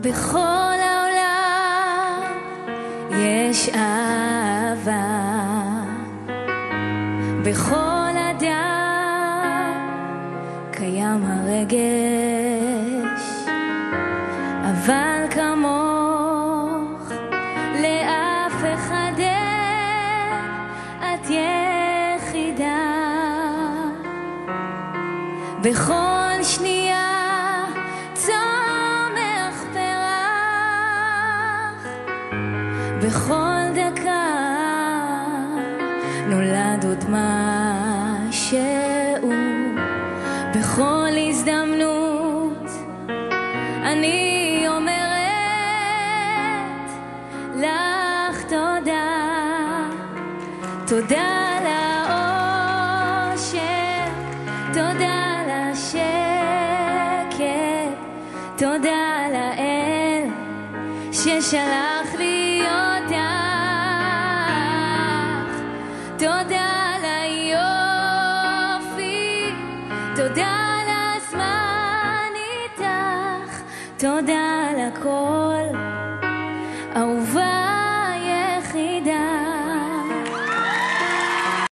בכל העולם יש אהבה, בכל אדם קיים הרגש, אבל כמוך לאף אחד אין, את יחידה. בכל שנייה צומח פרח, בכל דקה נולד עוד משהו, בכל הזדמנות אני אומרת לך תודה. תודה על האושר, תודה על השקט, תודה על האל ששלח לי אותך, תודה על היופי, תודה על הזמן איתך, תודה על הכל אהובה.